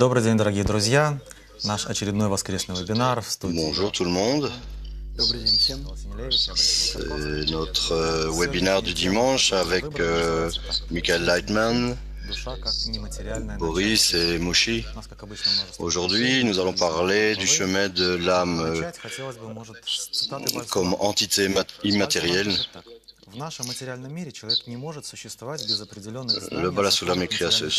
Добрый день, дорогие друзья. Наш очередной воскресный вебинар в студии. Bonjour tout le monde. C'est notre webinaire du dimanche avec Michael Leitman, Boris et Mouchi. Aujourd'hui, nous allons parler du chemin de l'âme comme entité immatérielle. Le Bala Sulam écrit à ce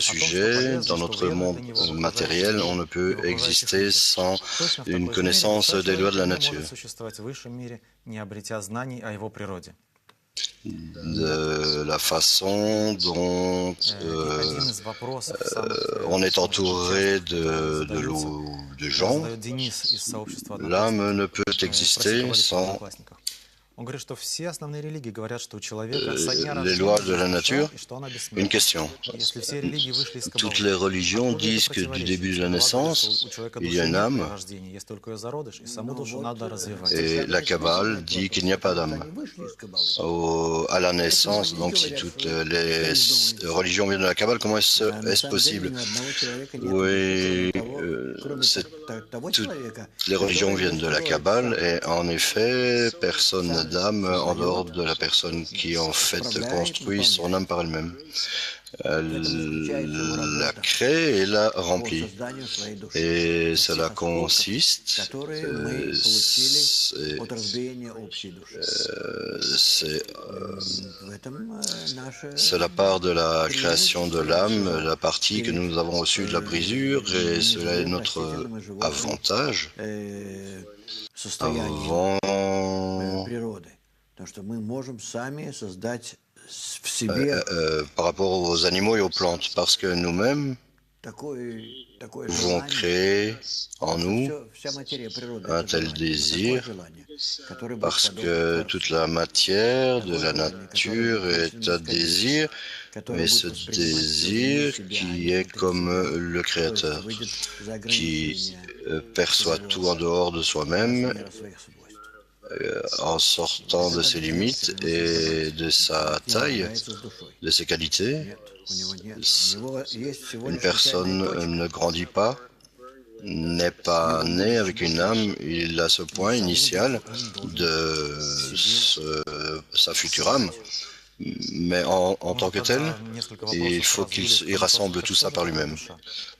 sujet. Dans notre monde matériel, on ne peut exister sans une connaissance des lois de la nature. De la façon dont on est entouré de gens, l'âme ne peut exister sans les lois de la nature. Une question. Toutes les religions disent que du début de la naissance, il y a une âme. Et la Kabbale dit qu'il n'y a pas d'âme. À la naissance, donc si toutes les religions viennent de la Kabbale, comment est-ce possible? Oui, toutes les religions viennent de la Kabbale et en effet, personne n'a d'âme en dehors de la personne qui en fait construit son âme par elle-même. Elle la crée et la remplit. Et cela consiste, c'est la part de la création de l'âme, la partie que nous avons reçue de la brisure, et cela est notre avantage avant par rapport aux animaux et aux plantes, parce que nous-mêmes pouvons créer en nous un tel désir, parce que toute la matière de la nature est un désir, mais ce désir qui est comme le Créateur, qui perçoit tout en dehors de soi-même, en sortant de ses limites et de sa taille, de ses qualités. Une personne ne grandit pas, n'est pas né avec une âme, il a ce point initial de sa future âme, mais en tant que tel, il faut qu'il rassemble tout ça par lui-même.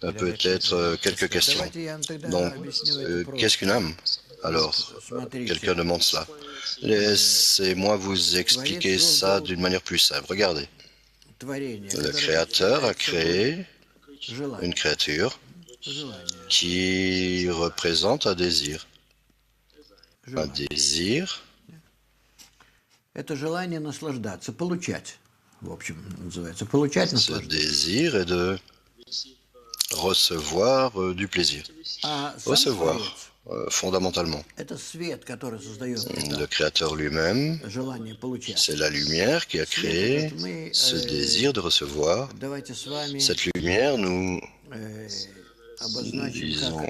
Peut-être quelques questions. Donc, qu'est-ce qu'une âme? Alors, quelqu'un demande cela. Laissez-moi vous expliquer ça d'une manière plus simple. Regardez. Le Créateur a créé une créature qui représente un désir. Un désir. Ce désir est de recevoir du plaisir. Recevoir. Fondamentalement. Le Créateur lui-même, c'est la lumière qui a créé ce désir de recevoir. Cette lumière, nous disons,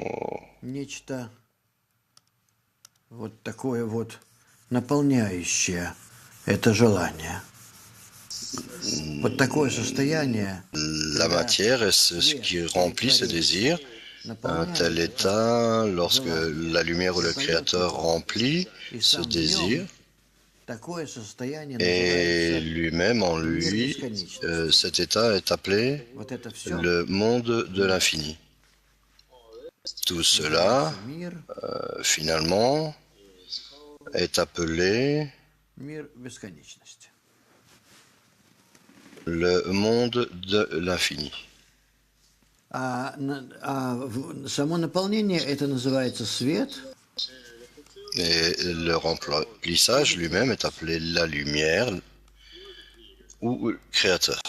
la matière est ce qui remplit ce désir. Un tel état, lorsque la lumière ou le Créateur remplit ce désir, et lui-même en lui, cet état est appelé le monde de l'infini. Tout cela, finalement, est appelé le monde de l'infini. Et le remplissage lui-même est appelé la lumière ou Créateur.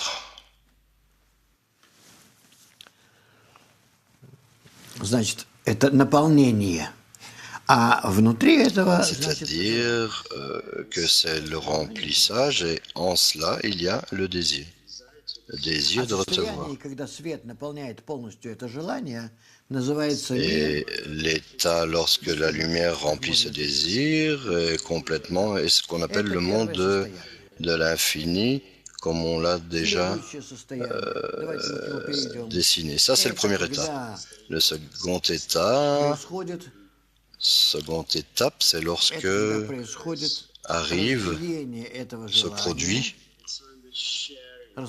C'est-à-dire que c'est le remplissage et en cela il y a le désir. Le désir de recevoir. Et l'état, lorsque la lumière remplit ce désir, complètement, est ce qu'on appelle le monde de l'infini comme on l'a déjà dessiné. Ça, c'est le premier état. Le seconde étape, c'est lorsque arrive ce produit,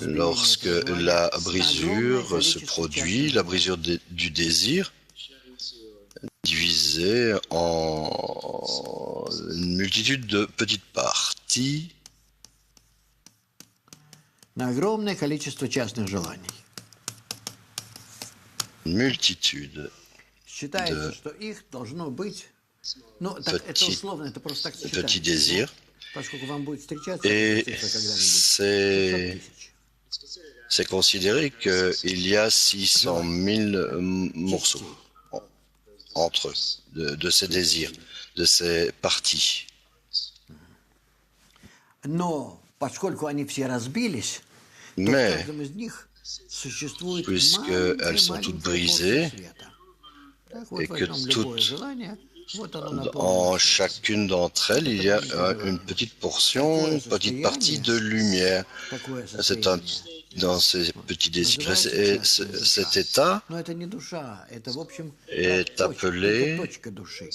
lorsque la brisure se produit, la brisure du désir, divisée en une multitude de petites parties. На огромное количество частных желаний. Une multitude Считается, что их должно быть, ну, так, это условно, это просто так de считается. petits désirs. Поскольку вам будет встречаться Et эта цифра когда-нибудь, 600 000. c'est considéré qu'il y a 600 000 morceaux entre eux, de ces désirs, de ces parties. Но поскольку они все разбились, то в Mais, каждом из них существует puisqu'elles sont toutes brisées, Так, вот et que возьмем любое toutes, желание, вот оно наполнено. en chacune d'entre elles, il y a une petite portion, une petite partie de lumière. Такое C'est состояние. dans ces petits désirs. Et cet état Но это не душа, это, в общем, est точка, appelé это точка души.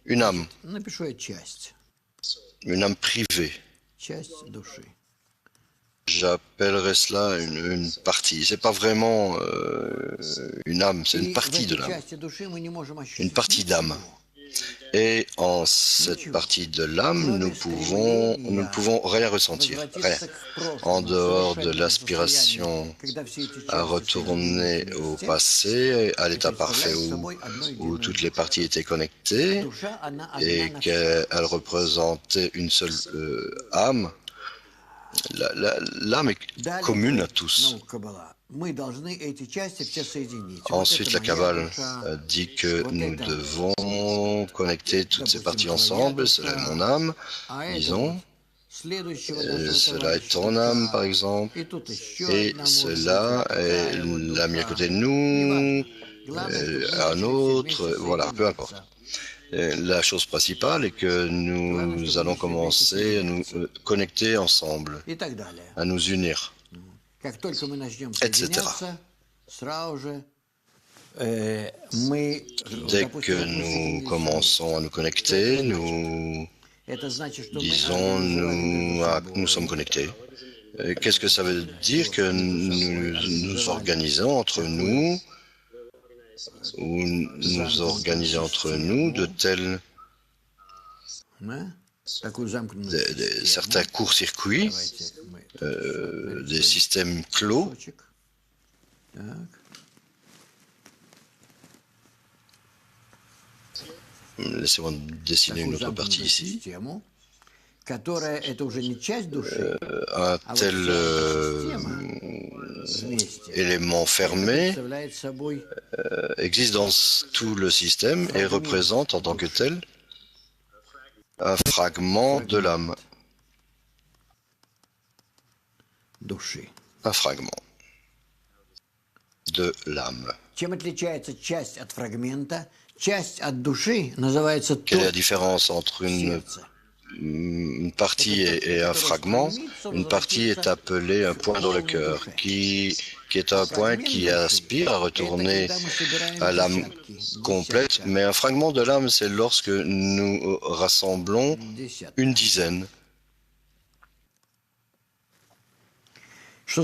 une âme Напишу я часть privée. души. J'appellerais cela une partie. C'est pas vraiment une âme, c'est une partie de l'âme, une partie d'âme. Et en cette partie de l'âme, nous ne pouvons rien ressentir, rien, en dehors de l'aspiration à retourner au passé, à l'état parfait où toutes les parties étaient connectées et qu'elles représentaient une seule âme. L'âme est commune à tous. Ensuite, la Kabbale dit que nous devons connecter toutes ces parties ensemble. Cela est mon âme, disons. Cela est ton âme, par exemple. Et cela est l'ami à côté de nous, un autre, voilà, peu importe. La chose principale est que nous allons commencer à nous connecter ensemble, à nous unir, etc. Dès que nous commençons à nous connecter, nous disons nous sommes connectés. Qu'est-ce que ça veut dire? Que nous nous organisons entre nous, ou nous organisons entre nous de tels certains courts-circuits, des systèmes clos. Laissez-moi dessiner une autre partie ici. Un tel élément fermé existe dans tout le système et représente en tant que tel un fragment de l'âme. Un fragment de l'âme. Quelle est la différence entre une partie et un fragment? Une partie est appelée un point dans le cœur, qui est un point qui aspire à retourner à l'âme complète, mais un fragment de l'âme, c'est lorsque nous rassemblons une dizaine. Qu'est-ce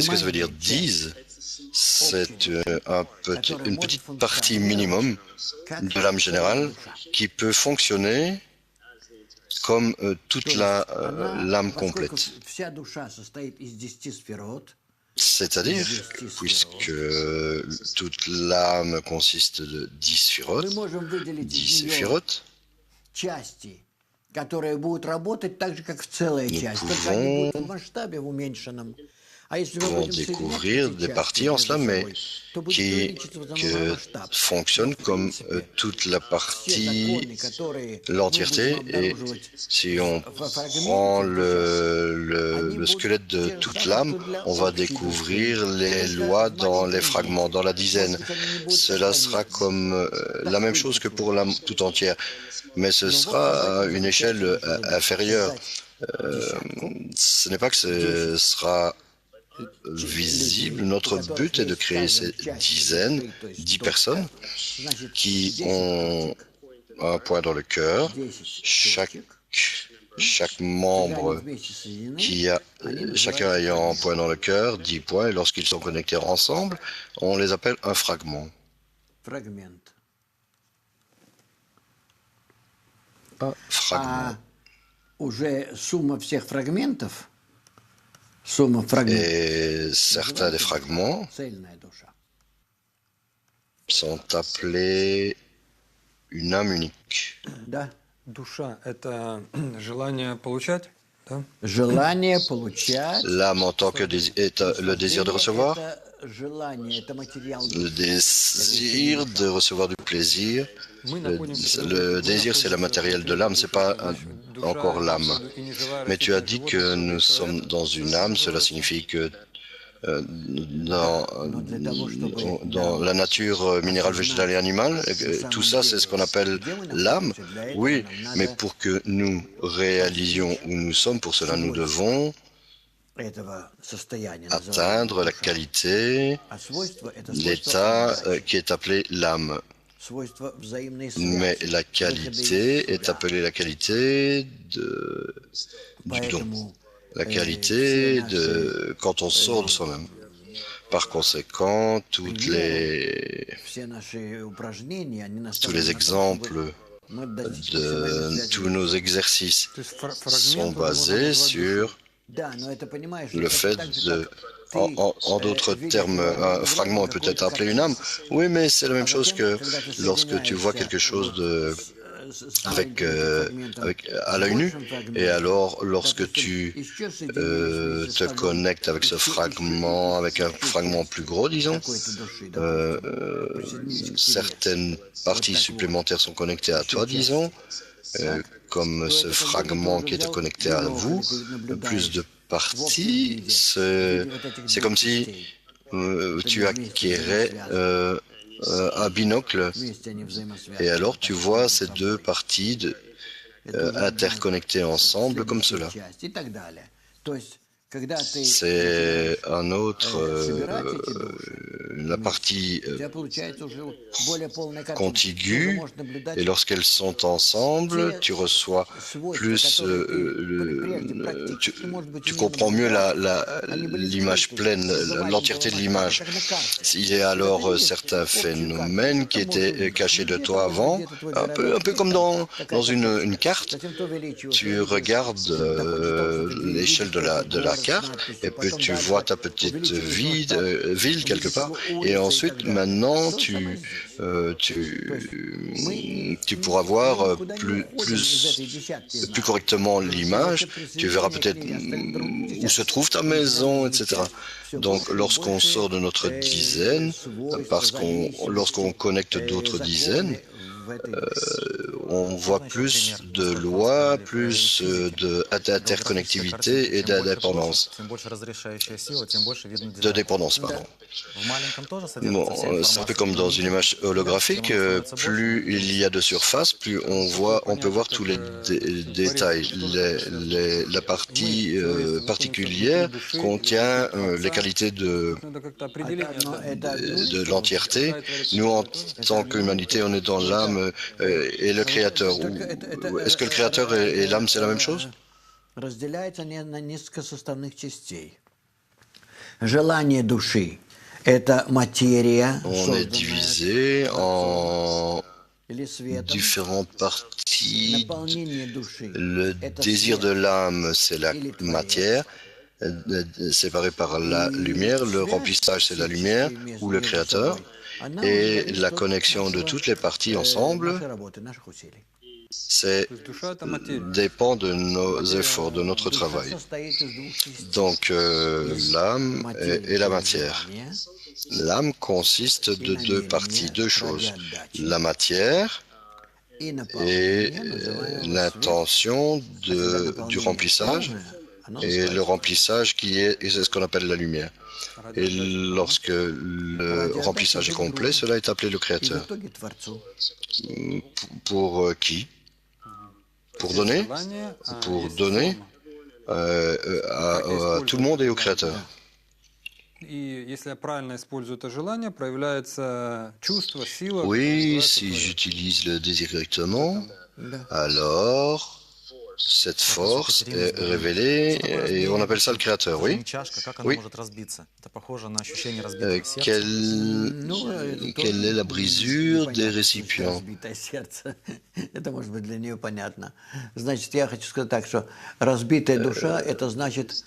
que ça veut dire 10? C'est une petite partie minimum de l'âme générale qui peut fonctionner comme toute l'âme complète. C'est-à-dire, puisque toute l'âme consiste de 10 sphirotes, nous pouvons découvrir des parties en cela, mais qui fonctionnent comme toute la partie, l'entièreté. Et si on prend le squelette de toute l'âme, on va découvrir les lois dans les fragments, dans la dizaine. Cela sera comme la même chose que pour l'âme tout entière, mais ce sera à une échelle inférieure. Ce n'est pas que ce sera visible. Notre but est de créer ces dizaines, 10 personnes qui ont un point dans le cœur. Chaque membre chacun ayant un point dans le cœur, 10 points, et lorsqu'ils sont connectés ensemble, on les appelle un fragment. Фрагмент. Un fragment. Уже сумма всех фрагментов, сумма фрагментов, Et certains des fragments цельная душа. sont appelés une âme unique. Да. Душа – это желание получать, да? Желание получать. L'âme en tant que est le désir de recevoir, Это желание, это материал. le désir de recevoir du plaisir. Le désir, c'est le matériel de l'âme, c'est pas encore l'âme. Mais tu as dit que nous sommes dans une âme, cela signifie que dans la nature minérale, végétale et animale, tout ça, c'est ce qu'on appelle l'âme. Oui, mais pour que nous réalisions où nous sommes, pour cela, nous devons atteindre la qualité, l'état qui est appelé l'âme. Mais la qualité est appelée la qualité du don. La qualité de quand on sort de soi-même. Par conséquent, tous les exemples de tous nos exercices sont basés sur le fait de, en d'autres termes, un fragment peut être appelé une âme. Oui, mais c'est la même chose que lorsque tu vois quelque chose à l'œil nu, et alors lorsque tu te connectes avec ce fragment, avec un fragment plus gros, disons, certaines parties supplémentaires sont connectées à toi, disons, comme ce fragment qui est connecté à vous, plus de parties, c'est comme si tu acquérais un binocle, et alors tu vois ces deux parties interconnectées ensemble comme cela. C'est un autre, la partie contiguë, et lorsqu'elles sont ensemble, tu reçois plus, tu comprends mieux l'image pleine, l'entièreté de l'image. Il y a alors certains phénomènes qui étaient cachés de toi avant, un peu comme dans une carte. Tu regardes l'échelle de la carte, et puis tu vois ta petite ville quelque part, et ensuite maintenant tu pourras voir plus correctement l'image, tu verras peut-être où se trouve ta maison, etc. Donc lorsqu'on sort de notre dizaine, lorsqu'on connecte d'autres dizaines, on voit plus de lois, plus d'interconnectivité et d'indépendance. De dépendance, pardon. Bon, c'est un peu comme dans une image holographique, plus il y a de surface, plus on peut voir tous les détails. La partie particulière contient les qualités de l'entièreté. Nous, en tant qu'humanité, on est dans l'âme et le créateur. Est-ce que le créateur et l'âme, c'est la même chose? Разделяется на несколько составных частей. Желание души – это материя, on est divisé en différentes parties. Le désir de l'âme, c'est la matière, séparée par la lumière. Le remplissage, c'est la lumière ou le créateur. Et la connexion de toutes les parties ensemble, dépend de nos efforts, de notre travail. Donc l'âme et la matière. L'âme consiste de deux parties, deux choses. La matière et l'intention du remplissage, et le remplissage c'est ce qu'on appelle la lumière. Et lorsque le remplissage est complet, cela est appelé le créateur. Pour qui? Pour donner? Pour donner? à tout le monde et au Créateur. И если я правильно использую это желание, проявляется чувство, сила. Oui, si j'utilise le désir correctement, alors cette force est révélée et on appelle ça le Créateur, oui. Чашка, как она Oui. может разбиться? Это похоже на ощущение разбитого сердца. Quelle est la brisure des récipients? Разбитое сердце. Это может быть для нее понятно. Значит, я хочу сказать так, что разбитая душа, это значит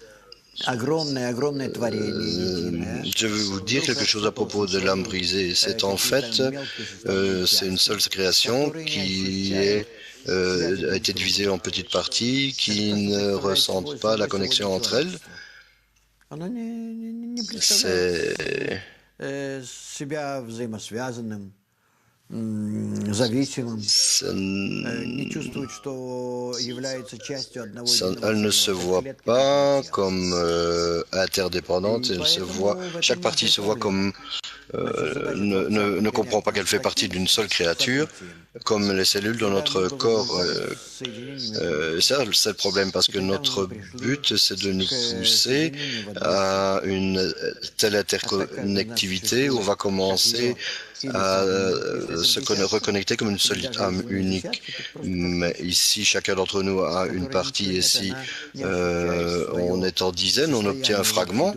огромное творение единое. Je vais vous dire quelque chose à propos de l'âme brisée. C'est en fait, c'est une seule création qui a été divisée en petites parties, qui ne ressentent pas la connexion entre elles. Оно не представляет C'est себя взаимосвязанным, зависимым, не чувствует, что является частью одного Elle ne se voit pas comme interdépendante, chaque partie se voit comme ne comprend pas qu'elle fait partie d'une seule créature, comme les cellules dans notre corps. Ça, c'est le problème, parce que notre but, c'est de nous pousser à une telle interconnectivité où on va commencer à se reconnecter comme une seule âme unique. Mais ici, chacun d'entre nous a une partie, et si on est en dizaines, on obtient un fragment,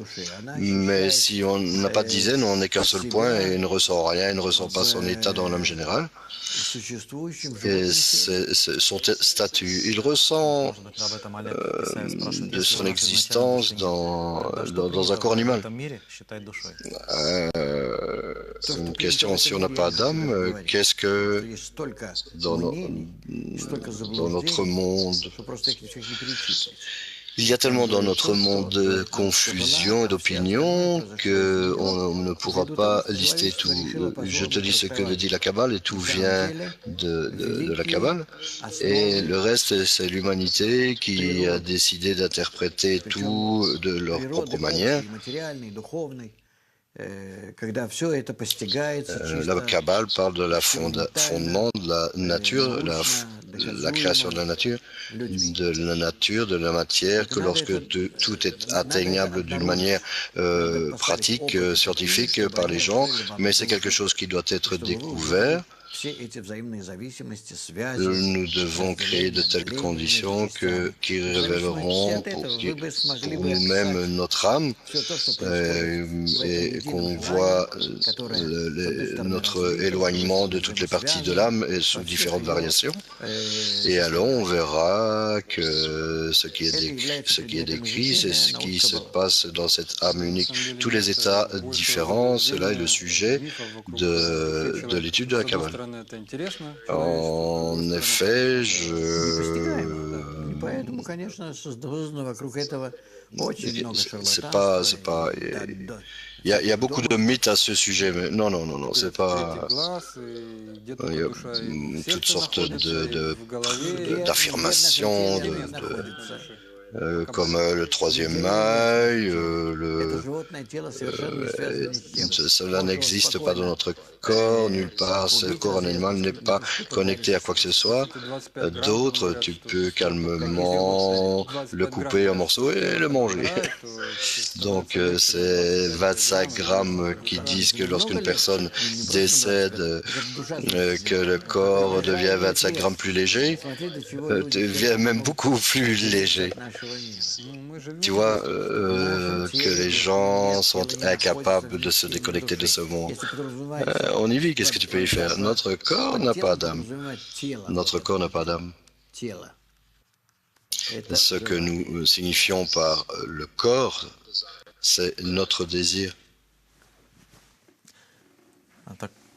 mais si on n'a pas de dizaines, on n'est qu'un seul point et ne ressent rien, il ne ressent pas son état dans l'âme générale. Et c'est son statut. Il ressent de son existence dans un corps animal. Une question, si on n'a pas d'âme, qu'est-ce que dans notre monde? Il y a tellement dans notre monde de confusion et d'opinion qu'on ne pourra pas lister tout. Je te dis ce que dit la Kabbale et tout vient de la Kabbale. Et le reste, c'est l'humanité qui a décidé d'interpréter tout de leur propre manière. La Kabbale parle de la fondement de la nature, la création de la nature, de la matière, que lorsque tout est atteignable d'une manière pratique, scientifique par les gens, mais c'est quelque chose qui doit être découvert. Nous devons créer de telles conditions qui révéleront pour nous-mêmes notre âme et qu'on voit notre éloignement de toutes les parties de l'âme et sous différentes variations. Et alors on verra que ce qui est décrit, c'est ce qui se passe dans cette âme unique. Tous les états différents, cela est le sujet de l'étude de la Kabbale. En effet, c'est pas, il y a beaucoup de mythes à ce sujet, mais non, c'est pas. Il y a toutes sortes d'affirmations, comme le troisième œil, cela n'existe pas dans notre corps, nulle part, ce corps animal n'est pas connecté à quoi que ce soit. D'autres, tu peux calmement le couper en morceaux et le manger. Donc c'est 25 grammes qui disent que lorsqu'une personne décède, que le corps devient 25 grammes plus léger, devient même beaucoup plus léger. Tu vois que les gens sont incapables de se déconnecter de ce monde. On y vit, qu'est-ce que tu peux y faire? Notre corps n'a pas d'âme. Notre corps n'a pas d'âme. Ce que nous signifions par le corps, c'est notre désir.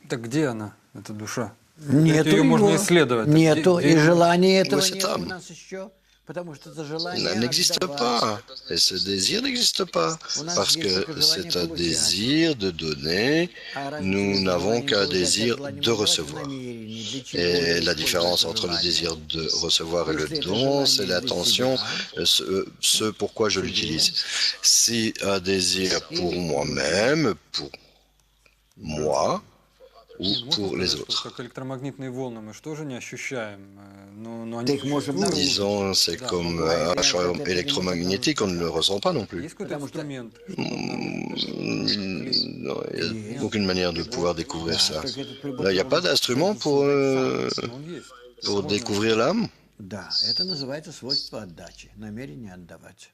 Так где она, эта душа? Нету Ее можно его, исследовать. нету, и желания этого c'est нет у âme. нас еще, потому что это Elle желание n'existe отдавать. pas. Et ce désir n'existe pas. Parce que c'est un désir de donner. Nous n'avons qu'un désir de recevoir. Et la différence entre le désir de recevoir et le don, c'est l'intention, ce pourquoi je l'utilise. Si un désir pour moi-même, pour moi, ou Не, ну, можно pour les сказать, что autres. как электромагнитные волны мы же тоже не ощущаем, но они Так можем существуют. нарушить. Disons, c'est Да, comme могут un это champ элемент électromagnétique, on ne le ressent pas non plus. Есть какой-то Потому что- инструмент, чтобы обнаружить? Non, il n'y Есть. a aucune manière de pouvoir découvrir Да, ça. только этот прибор Là, il n'y a pas должен d'instrument создать сам. Но он есть. pour Можно découvrir l'âme. Да, это называется свойство отдачи, намерение отдавать.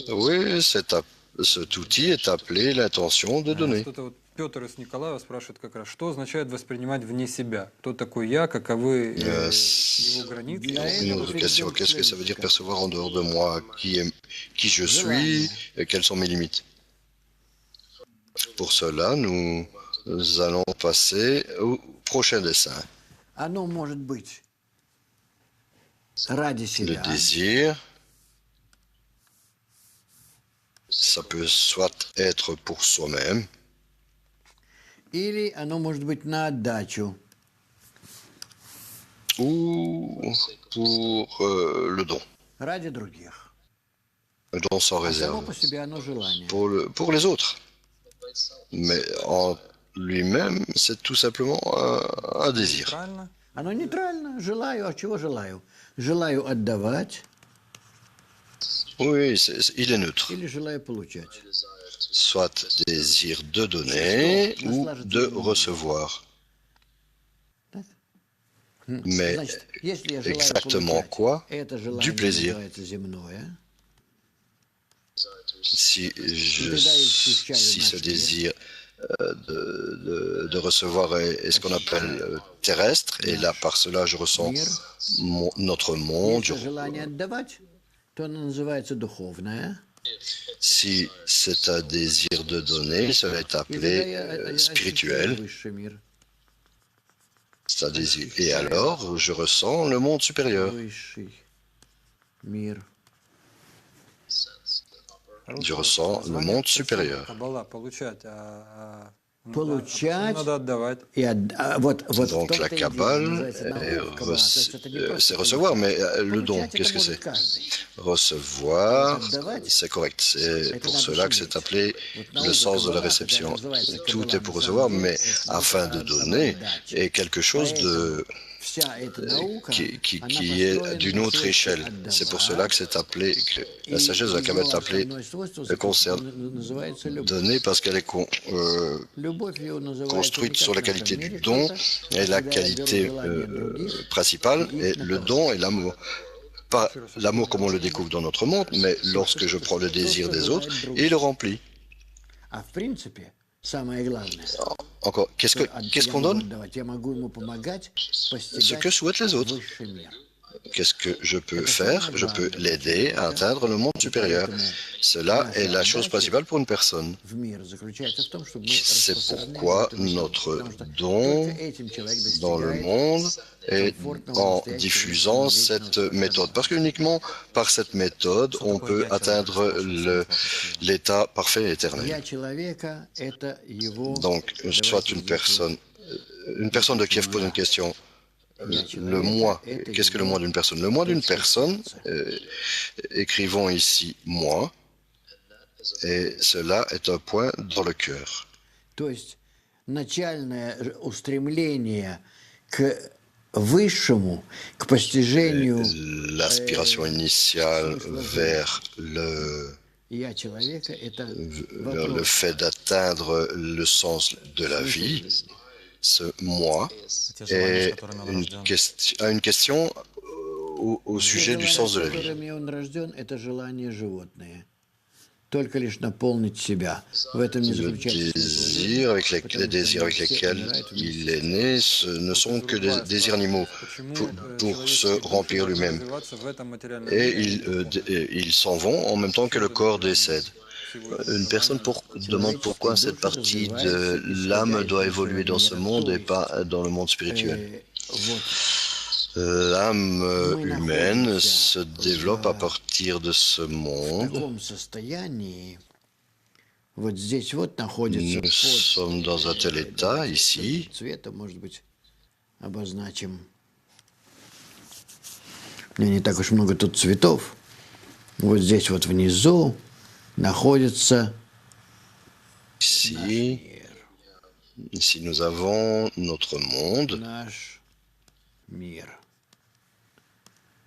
Oui, cet outil est appelé l'intention de donner. Что-то вот Петр из Николаева спрашивает как раз, что означает воспринимать вне себя? Кто такой я, каковы его границы? Une autre question, qu'est-ce que ça veut dire percevoir en dehors de moi? Qui je suis et quelles sont mes limites? Pour cela, nous allons passer au prochain dessin. Оно может быть ради Le себя, désir, ça peut soit être pour soi-même, или оно может быть на отдачу. ou pour le don. Ради других. Le don sans А само réserve. по себе оно желание. Pour les autres. Mais en lui-même, c'est tout simplement un désir. Правильно? Оно нейтрально. Желаю. А чего желаю? Желаю отдавать Oui, il est neutre. или желаю получать. Soit désir de donner ou de recevoir. Mais Значит, если я желаю exactement получать, quoi? это Du желание plaisir. называется земное. Si ce désir de recevoir est ce qu'on appelle terrestre, et là par cela je ressens notre monde. Если желание отдавать, то оно называется духовное. Si c'est un désir de donner, cela est И тогда appelé я ощущаю spirituel. высший мир. C'est un désir. Et alors, je ressens le monde supérieur. Высший мир. Je ressens le monde supérieur. Каббала получать, Получать. надо отдавать. И вот в Donc том-то la и дело, Kabbale, называется наука Каббала. То есть это не просто c'est recevoir, mais le don, получать qu'est-ce это que может c'est? каждый. Recevoir, Отдавать. c'est correct. C'est Это pour надо cela que суметь. c'est appelé Вот le наука sens de la Каббала, réception. которая называется Tout Каббала, est pour на recevoir, самом mais деле, это afin de об donner отдаче. est quelque chose de Вся эта наука, она qui est построена d'une на autre свойстве échelle. отдавать. C'est pour cela que c'est appelé, que la sagesse de la Kabbale est appelée называется любовь. donner parce qu'elle est Любовь ее называется construite не sur la как в нашем qualité мире du don, что-то, et la когда я беру qualité желание других, principale и est их le наполняю. don et l'amour. Pas l'amour comme on le découvre dans notre monde, mais lorsque je prends le désir des autres et le remplis. А в принципе, самое главное, Encore, qu'est-ce я qu'on могу donne? отдавать, я могу ему помогать Ce постигать que souhaitent les autres. высший мир. Qu'est-ce que je peux faire? Je peux l'aider à atteindre le monde supérieur. Cela est la chose principale pour une personne. В мир заключается в том, чтобы мы C'est распространяли pourquoi эту миссию, notre потому что don только этим человек dans le достигает monde et en diffusant cette méthode. Parce qu'uniquement par cette méthode, on peut atteindre l'état parfait et éternel. «Я человека» — это его... Donc, soit une personne de Kiev pose une question. Le moi, qu'est-ce que le moi d'une personne? Le moi d'une personne, écrivons ici moi, et cela est un point dans le cœur. То есть начальное устремление к высшему, к постижению L'aspiration initiale vers «я человека» — это vers le fait d'atteindre le sens de la vie, ce moi, Те желания, с est которыми он рожден. une question au sujet du sens de la vie. которыми он рожден, это желание животное. Только лишь наполнить себя. В этом не Le заключается désir avec les désirs avec lesquels il est né ne sont que des désirs animaux pour se remplir lui-même. Et ils s'en vont en même temps que le corps décède. Une personne demande pourquoi cette partie de l'âme doit évoluer dans ce monde et pas dans le monde spirituel. Вот. L'âme humaine se développe à partir de ce В monde. таком состоянии вот здесь вот находится Nous sommes dans un tel état ici. цвета, может быть, обозначим. У меня не так уж много тут цветов. Вот здесь вот внизу находится Ici, Ici, nous avons notre monde, наш мир.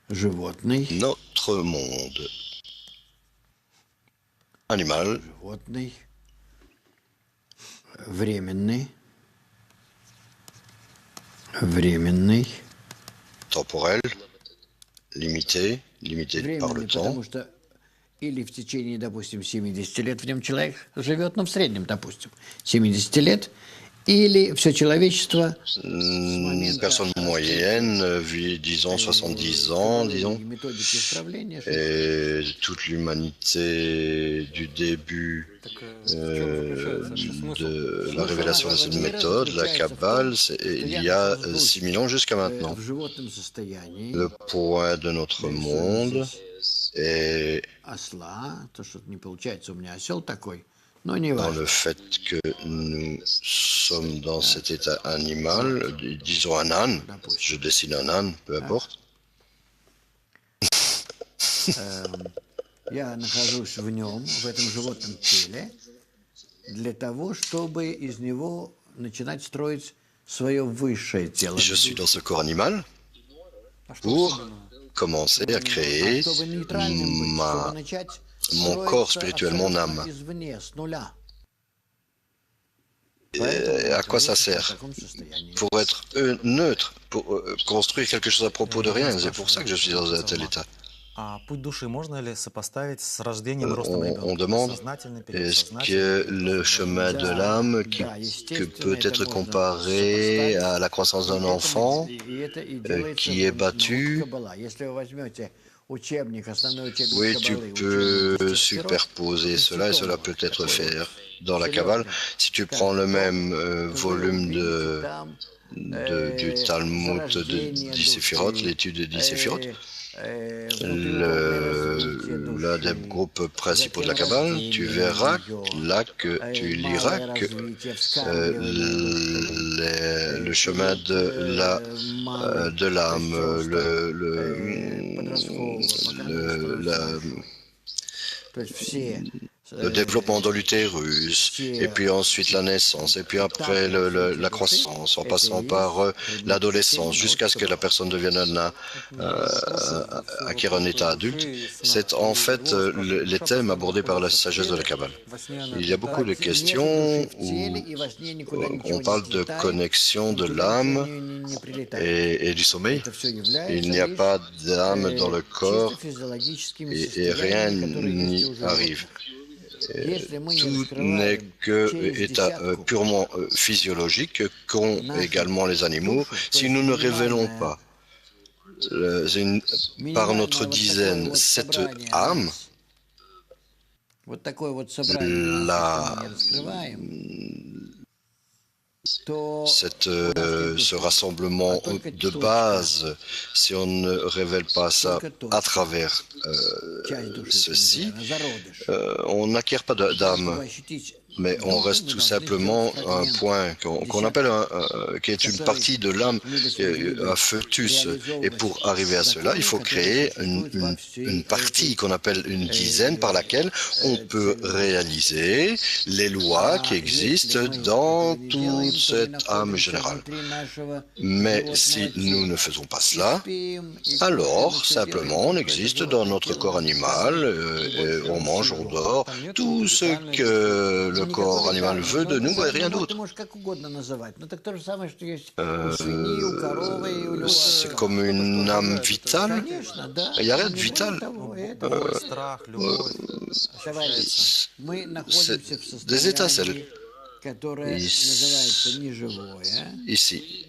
Животный, notre monde. Animal, животный, временный, временный, temporel, limité par le временный, temps. потому что или в течение, допустим, 70 лет в нем человек живет, ну, в среднем, допустим, 70 лет, или все человечество Une personne moyenne vit, disons, 70 ans, disons, методики исправления, что et toute l'humanité du début Так, в чем заключается смысл? de la révélation de cette méthode, la Kabbale, il y a 6 000 ans jusqu'à maintenant. в животном состоянии Le point de notre monde est осла, то, что не получается у меня осел такой, но не dans важно. le fait que nous sommes dans cet état animal, disons un âne, je dessine un âne, peu importe. Я нахожусь в нем, в этом животном теле, для того, чтобы из него начинать строить свое высшее тело. Je suis dans ce corps animal А что pour особенного? commencer à créer Чтобы нейтральным быть, чтобы начать mon corps строиться spirituel, mon абсолютно âme. извне, с нуля. Et à quoi ça sert? Pour être neutre, pour construire quelque chose à propos de rien. C'est pour ça que je suis dans un tel état. А путь души можно ли сопоставить с рождением и ростом ребенка? On demande, Сознательный период, est-ce сознательный que le chemin de l'âme que peut être comparé à la croissance d'un enfant qui est battu? Oui, tu peux superposer cela et cela peut être fait dans la Kabbale. Si tu prends le même volume du Talmud de Disséphirot, l'étude de Disséphirot, l'un des groupes principaux de la Kabbale, tu verras là que tu liras que le chemin de l'âme, le développement de l'utérus, et puis ensuite la naissance, et puis après la croissance, en passant par l'adolescence, jusqu'à ce que la personne devienne acquiert un état adulte. C'est en fait les thèmes abordés par la sagesse de la Kabbale. Il y a beaucoup de questions où on parle de connexion de l'âme et du sommeil. Il n'y a pas d'âme dans le corps et rien n'y arrive. Tout n'est que état purement physiologique qu'ont également les animaux. Si nous ne révélons pas par notre dizaine cette âme, ce rassemblement de base, si on ne révèle pas ça à travers ceci, on n'acquiert pas d'âme, mais on reste tout simplement un point qu'on appelle qui est une partie de l'âme, un foetus. Et pour arriver à cela, il faut créer une partie qu'on appelle une dizaine par laquelle on peut réaliser les lois qui existent dans toute cette âme générale. Mais si nous ne faisons pas cela, alors simplement on existe dans notre corps animal, on mange, on dort, tout ce que le corps animal veut de nous et rien d'autre. C'est comme une âme vitale. Il n'y a rien de vital. страх, любовь. C'est des étincelles. Ici,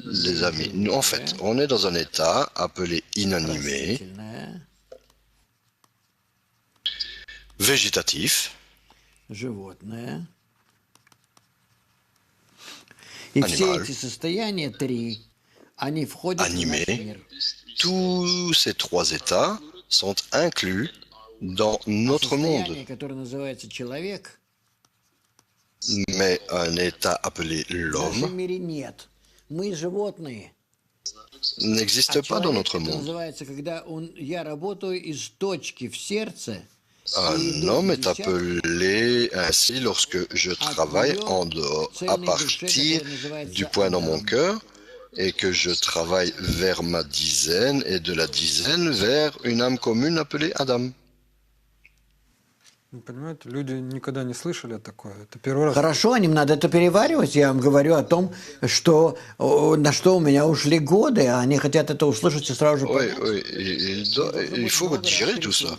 les amis, en fait, on est dans un état appelé inanimé, végétatif, животное. И все эти состояния три, они входят в наш мир. Tous ces trois états sont inclus dans notre monde. Состояние, которое называется человек, Mais un état appelé в нашем l'homme мире нет. Мы животные. n'existe pas dans notre Это monde. называется, когда я работаю из точки в сердце Un homme est appelé ainsi lorsque je travaille en dehors, à partir du point dans mon cœur, et que je travaille vers ma dizaine, et de la dizaine vers une âme commune appelée Adam. Вы понимаете, люди никогда не слышали такое. Это первый раз. Хорошо, им надо это переваривать. Я вам говорю о том, что, на что у меня ушли годы, а они хотят это услышать и сразу же Oui, понять. oui, il faut digérer tout ça.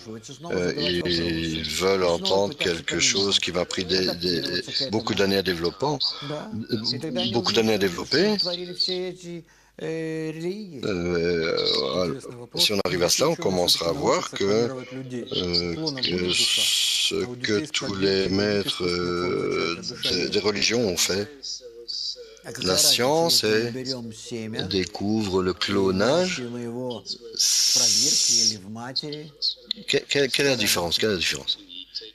Ils veulent entendre quelque chose qui m'a pris beaucoup d'années à développer. Да. И тогда они Beaucoup d'années à увидят, что développer. творили все эти религии. Интересный вопрос. Si on arrive à Если cela, on еще commencera à высоко voir научиться que планировать людей, склонов que будет душа. ce А у que детей с tous пробегом les генетических maîtres получается, душа des есть. religions ont fait. А какая La разница, science если мы берем семя découvre le и clonage. выращиваем его в пробирке или в матери, Quelle est la différence? Quelle est la différence?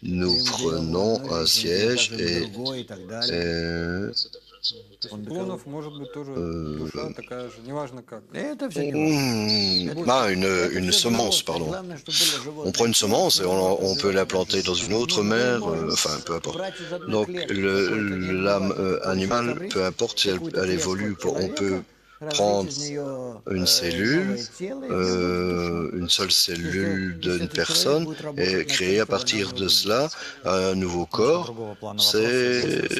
Nous или мы берем prenons одно un яйцо, siège высаживаем et другое и так далее. То есть Он у такой, клонов может быть тоже душа такая же, неважно как. это все не важно. une semence, pardon. Главное, чтобы было On животное. prend une semence et on peut Животное l'implanter dans une autre mère, enfin peu importe. брать из одной Donc клетки какой-то l'âme неорганизованный animale, собрать peu importe si какую-то elle клетку évolue, от on peut человека, развить prendre из нее une cellule, новое тело, и в нем будет душа. une seule cellule Если d'une этот человек personne будет работать et над créer тем, à чтобы она partir у него de была. cela un nouveau Немножко corps, другого плана вопрос. c'est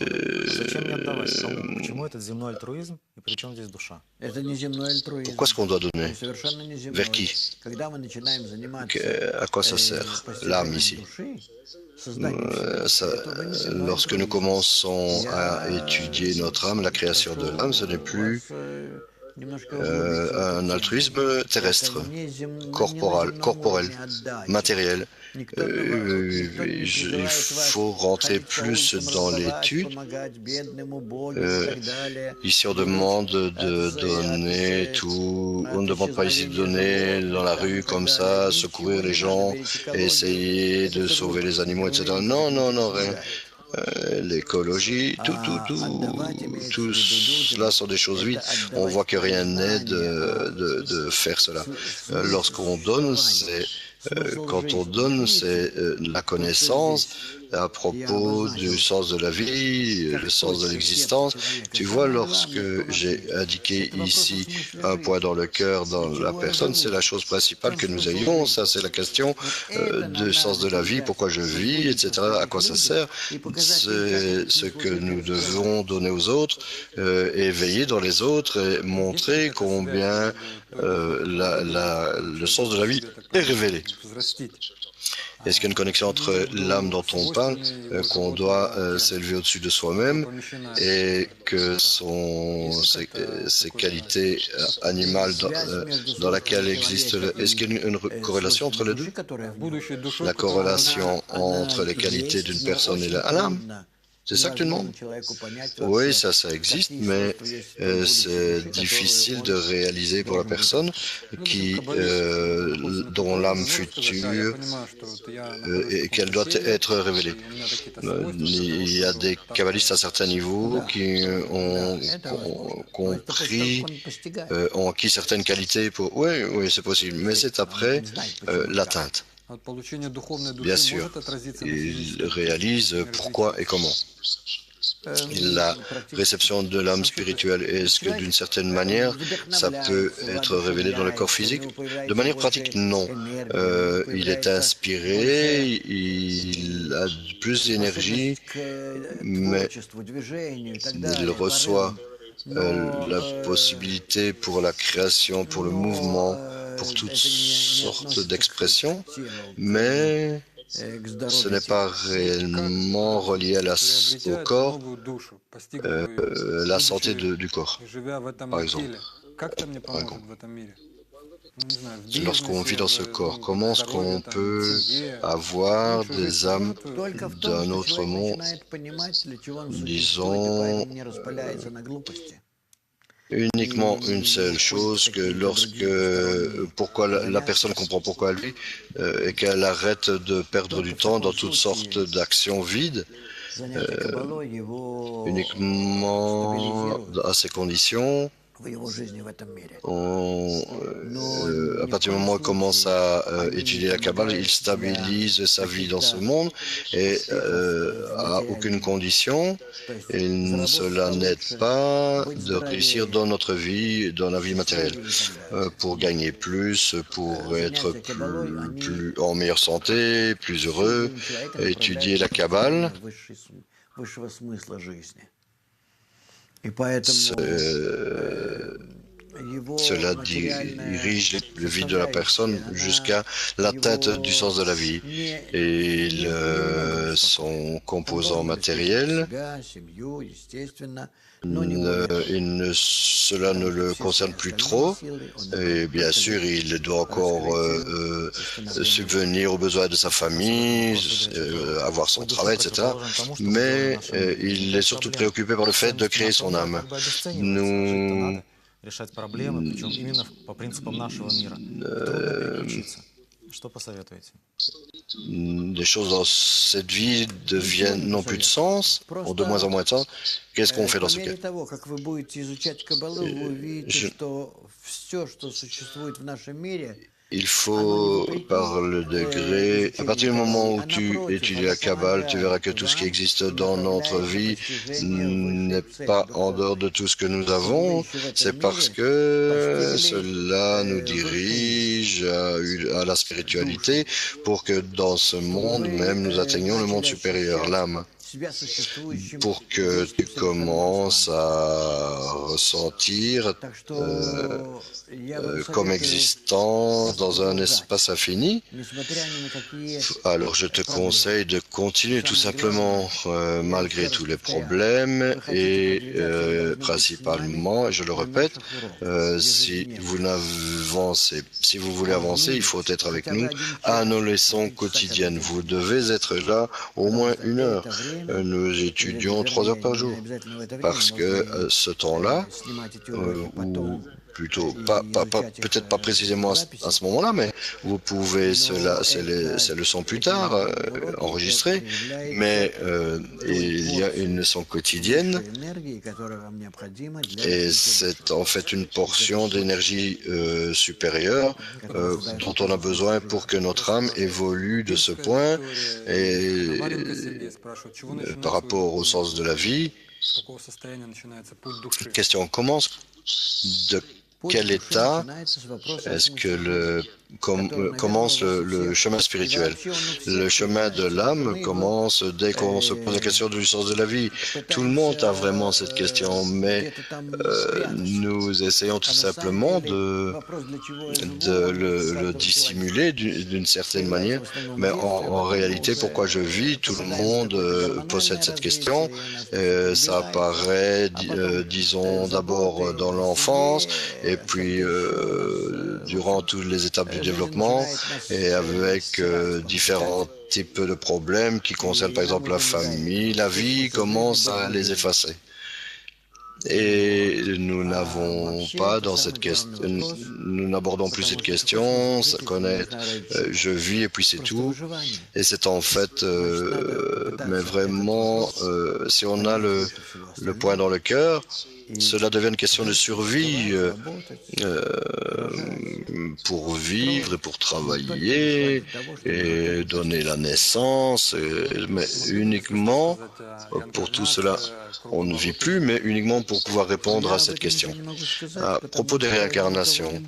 Зачем мне отдавать? К чему этот земной альтруизм? И при чем здесь душа? Это не земной альтруизм. pourquoi est-ce qu'on doit donner? Он совершенно не земной. Vers qui? Когда мы начинаем заниматься À quoi ça sert l'âme постижением ici? души, созданием Ça, Вселенной, это уже не земной lorsque nous альтруизм. commençons à étudier notre âme, la création de l'âme, ce n'est plus un altruisme terrestre, corporel, matériel. Il faut rentrer plus dans l'étude. Ici, on demande de donner tout. On ne demande pas ici de donner dans la rue comme ça, secourir les gens, essayer de sauver les animaux, etc. Non, non, non, rien. L'écologie, tout cela sont des choses vides. On voit que rien n'aide de faire cela. Lorsqu'on donne, quand on donne, c'est la connaissance à propos du sens de la vie, le sens de l'existence. Tu vois, lorsque j'ai indiqué ici un point dans le cœur, dans la personne, c'est la chose principale que nous ayons. Ça, c'est la question du sens de la vie, pourquoi je vis, etc., à quoi ça sert. C'est ce que nous devons donner aux autres et veiller dans les autres et montrer combien le sens de la vie est révélé. Est-ce qu'il y a une connexion entre l'âme dont on parle, qu'on doit s'élever au-dessus de soi-même et que ses qualités animales dans laquelle existe... Est-ce qu'il y a une corrélation entre les deux? La corrélation entre les qualités d'une personne et l'âme? C'est ça que tu demandes? Oui, ça existe, mais c'est difficile de réaliser pour la personne dont l'âme future et qu'elle doit être révélée. Il y a des kabbalistes à certains niveaux qui ont compris, ont acquis certaines qualités pour... Oui, c'est possible, mais c'est après l'atteinte. Bien sûr, il réalise pourquoi et comment. La réception de l'âme spirituelle, est-ce que d'une certaine manière, ça peut être révélé dans le corps physique? De manière pratique, non. Il est inspiré, il a plus d'énergie, mais il reçoit la possibilité pour la création, pour le mouvement, pour toutes sortes d'expressions, mais ce n'est pas réellement relié au corps, la santé du corps, par exemple. Lorsqu'on vit dans ce corps, comment est-ce qu'on peut avoir des âmes d'un autre monde, disons, uniquement une seule chose, que pourquoi la personne comprend pourquoi elle vit et qu'elle arrête de perdre du temps dans toutes sortes d'actions vides, uniquement à ces conditions, в его жизни в этом мире. À partir du moment où il commence à étudier la Kabbale, il stabilise sa vie dans ce monde et à aucune condition, cela n'aide pas de réussir dans notre vie, dans la vie matérielle. Pour gagner plus, pour être en meilleure santé, plus heureux, étudier la Kabbale. Высшего смысла жизни. И поэтому Cela dirige la vie de la personne jusqu'à la tête du sens de la vie. Et son composant matériel, cela ne le concerne plus trop. Et bien sûr, il doit encore subvenir aux besoins de sa famille, avoir son travail, etc. Mais il est surtout préoccupé par le fait de créer son âme. Nous решать проблемы, причем именно по принципам нашего мира. Трудно переключиться. Что посоветуете? Des choses dans cette vie deviennent n'ont plus de sens, ont de moins en moins de sens. Qu'est-ce qu'on fait dans ce cas? Как вы будете изучать Каббалу, вы увидите, что все, что существует в нашем мире, Il faut, par le degré, à partir du moment où tu étudies la Kabbale, tu verras que tout ce qui existe dans notre vie n'est pas en dehors de tout ce que nous avons. C'est parce que cela nous dirige à la spiritualité pour que dans ce monde même nous atteignions le monde supérieur, l'âme. Pour que tu commences à ressentir comme existant dans un espace infini, alors je te conseille de continuer tout simplement malgré tous les problèmes et principalement, et je le répète, si vous voulez avancer, il faut être avec nous à nos leçons quotidiennes. Vous devez être là au moins 1 heure. Nous étudions 3 heures par jour parce que ce temps-là, ou plutôt peut-être pas précisément à ce moment-là, mais vous pouvez ces leçons plus tard enregistrer, mais il y a une leçon quotidienne et c'est en fait une portion d'énergie supérieure dont on a besoin pour que notre âme évolue de ce point et par rapport au sens de la vie. Question, de quel état est-ce que commence le chemin spirituel? Le chemin de l'âme commence dès qu'on se pose la question du sens de la vie. Tout le monde a vraiment cette question, mais nous essayons tout simplement de le dissimuler d'une certaine manière. Mais en réalité, pourquoi je vis? Tout le monde possède cette question. Ça apparaît, disons, d'abord dans l'enfance, et puis durant toutes les étapes du développement, et avec différents types de problèmes qui concernent par exemple la famille, la vie commence à les effacer. Et nous n'avons pas dans cette question, nous n'abordons plus cette question, connaître, je vis et puis c'est tout. Et c'est en fait, mais vraiment, si on a le point dans le cœur, cela devient une question de survie pour vivre et pour travailler et donner la naissance, mais uniquement pour tout cela. On ne vit plus, mais uniquement pour pouvoir répondre à cette question. À propos des réincarnations,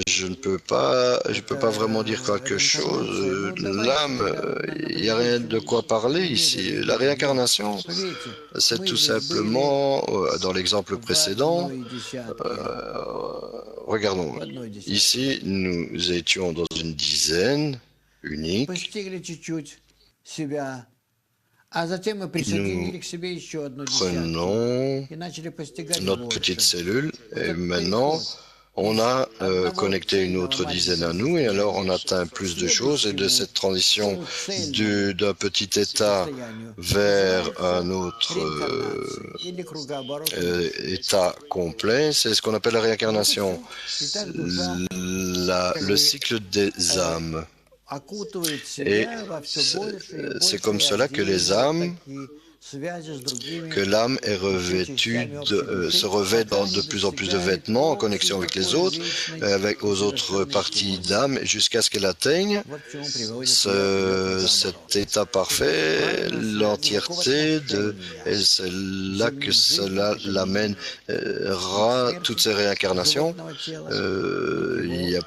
je ne peux pas vraiment dire quelque chose. L'âme, il n'y a rien de quoi parler ici. La réincarnation, c'est tout simplement, dans l'exemple précédent, regardons, ici, nous étions dans une dizaine unique. Nous prenons notre petite cellule et maintenant on a connecté une autre dizaine à nous et alors on atteint plus de choses et de cette transition d'un petit état vers un autre état complet, c'est ce qu'on appelle la réincarnation, le cycle des âmes. Et c'est comme cela que les âmes que l'âme est revêtue se revêt de plus en plus de vêtements en connexion avec les autres, aux autres parties d'âme, jusqu'à ce qu'elle atteigne cet état parfait, l'entièreté, et c'est là que cela l'amènera toutes ces réincarnations. Il n'y a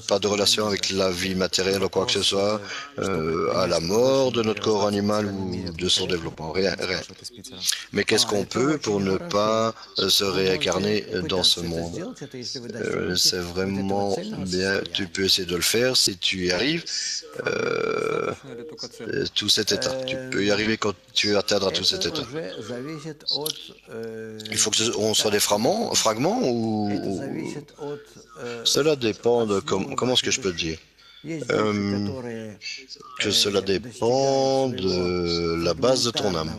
pas de relation avec la vie matérielle ou quoi que ce soit, à la mort de notre corps animal ou de son développement, rien. Mais qu'est-ce qu'on peut pour ne pas se réincarner dans ce monde? C'est vraiment bien, tu peux essayer de le faire si tu y arrives. Tout cet état, tu peux y arriver quand tu atteindras tout cet état. Il faut qu'on soit des fragments ou cela dépend de comment est-ce que je peux dire que cela dépend de la base de ton âme.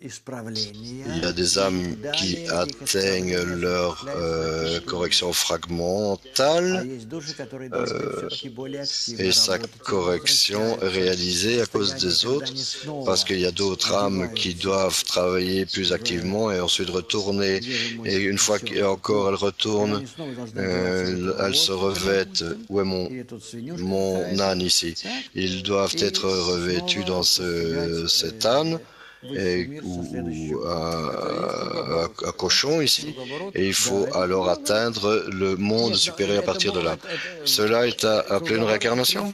Il y a des âmes qui atteignent leur correction fragmentale et sa correction est réalisée à cause des autres, parce qu'il y a d'autres âmes qui doivent travailler plus activement et ensuite retourner. Et une fois qu'encore elles retournent, elles se revêtent. Où est mon âne ici? Ils doivent être revêtus dans cet âne. Ou à cochon ici, et il faut alors atteindre le monde supérieur à partir de là. Cela est appelé une réincarnation.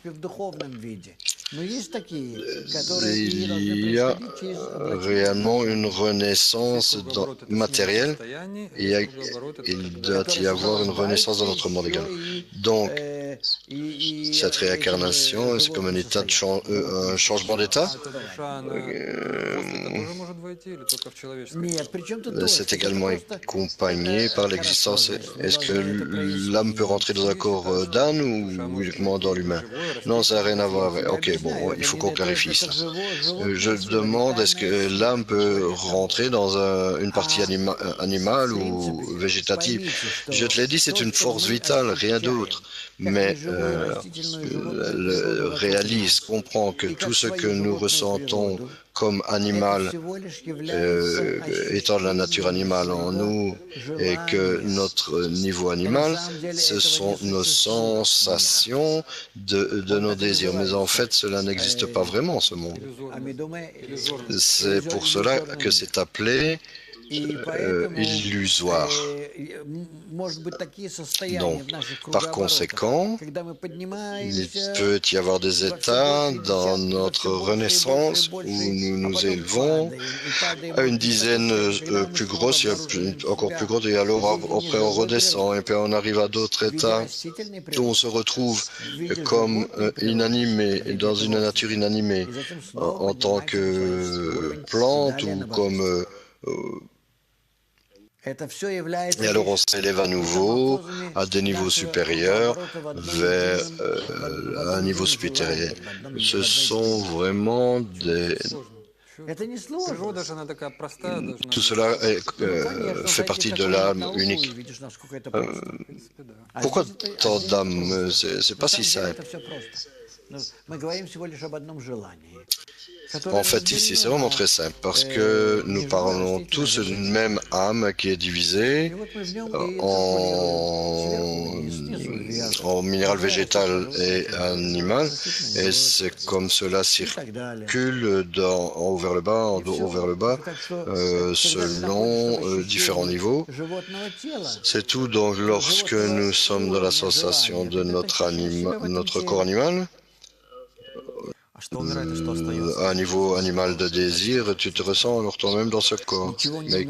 Il y a réellement une renaissance matérielle, et il doit y avoir une renaissance dans notre monde également. Donc, cette réincarnation, c'est comme un état un changement d'état. C'est également accompagné par l'existence. Est-ce que l'âme peut rentrer dans un corps d'âne ou uniquement dans l'humain? Non, ça n'a rien à voir. Ok, bon, il faut qu'on clarifie ça. Je demande, est-ce que l'âme peut rentrer dans une partie animale ou végétative? Je te l'ai dit, c'est une force vitale, rien d'autre. Mais le réalise, comprend que tout ce que nous ressentons comme animal étant de la nature animale en nous et que notre niveau animal, ce sont nos sensations de nos désirs. Mais en fait, cela n'existe pas vraiment, ce monde. C'est pour cela que c'est appelé illusoire. Donc, par conséquent, il peut y avoir des états dans notre renaissance où nous nous élevons à une dizaine plus grosse, encore plus grosse, et alors après on redescend, et puis on arrive à d'autres états où on se retrouve comme inanimé, dans une nature inanimée, en tant que plante ou comme et alors on s'élève à nouveau à des niveaux supérieurs vers un niveau supérieur. Ce sont vraiment des... Tout cela fait partie de l'âme unique. Pourquoi tant d'âmes? C'est pas si simple. En fait, ici, c'est vraiment très simple, parce que nous parlons tous d'une même âme qui est divisée en minéral, végétal et animal, et c'est comme cela circule en haut vers le bas, en haut vers le bas, selon différents niveaux. C'est tout. Donc, lorsque nous sommes dans la sensation de notre corps animal, à un niveau animal de désir, tu te ressens alors toi-même dans ce corps. Mais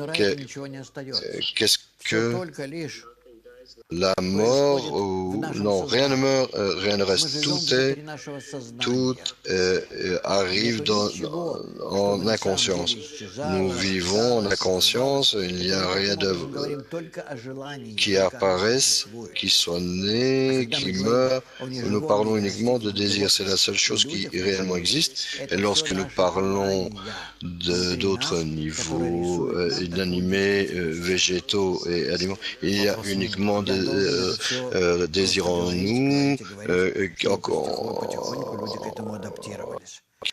qu'est-ce que la mort ou non, rien ne meurt, rien ne reste. Tout arrive en inconscience. Nous vivons en inconscience. Il n'y a rien qui apparaisse, qui soit né, qui meurt. Nous parlons uniquement de désir. C'est la seule chose qui réellement existe. Et lorsque nous parlons d'autres niveaux inanimés, végétaux et animaux, il y a uniquement comment désirons-nous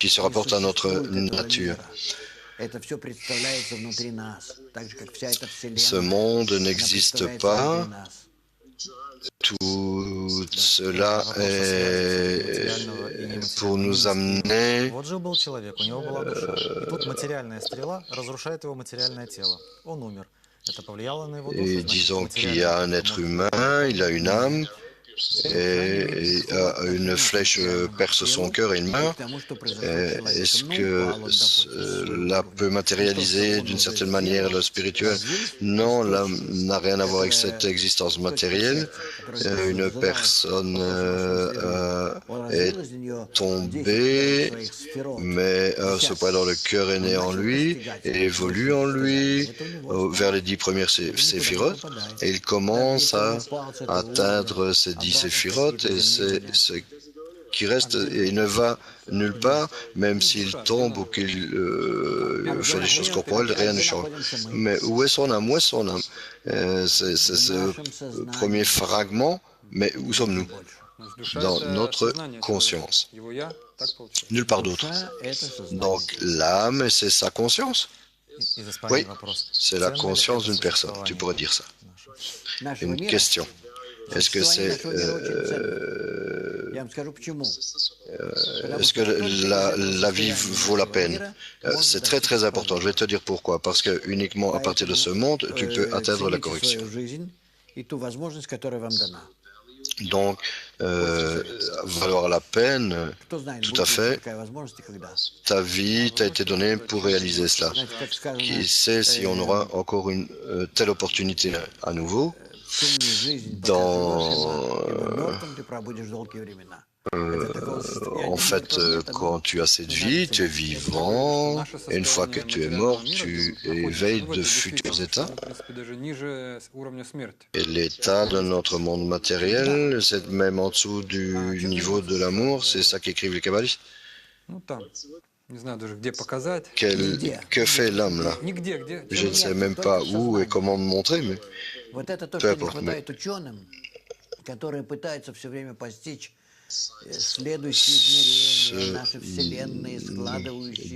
qui se rapporte à notre nature. Ce monde n'existe pas. Tout cela est pour nous amener. Вот жил-был человек, у него была душа. И тут материальная стрела разрушает его материальное тело. Он умер. Это повлияло на его душу. Et disons qu'il y a un être humain, il a une âme, et une flèche perce son cœur et il meurt. Est-ce que cela peut matérialiser d'une certaine manière le spirituel? Non, l'âme n'a rien à voir avec cette existence matérielle. Une personne est tombée, mais ce point dans le cœur est né en lui et évolue en lui vers les 10 premières séphirotes, et il commence à atteindre ces 10 séphirotes, et c'est ce qui reste, et il ne va nulle part, même s'il tombe ou qu'il fait des choses corporelles, rien ne change. Mais où est son âme? Où est son âme? C'est ce premier fragment, mais où sommes-nous? Dans notre conscience. Nulle part d'autre. Donc l'âme, c'est sa conscience. Oui, c'est la conscience d'une personne, tu pourrais dire ça. Une question. Est-ce que la vie vaut la peine? C'est très très important. Je vais te dire pourquoi. Parce que uniquement à partir de ce monde, tu peux atteindre la correction. Donc, valoir la peine, tout à fait. Ta vie t'a été donnée pour réaliser cela. Qui sait si on aura encore une telle opportunité à nouveau? En fait, quand tu as cette vie, tu es vivant, et une fois que tu es mort, tu éveilles de futurs états. Et l'état de notre monde matériel, c'est même en dessous du niveau de l'amour, c'est ça qu'écrivent les kabbalistes. Que fait l'âme là? Je ne sais même pas où et comment me montrer, mais peu importe.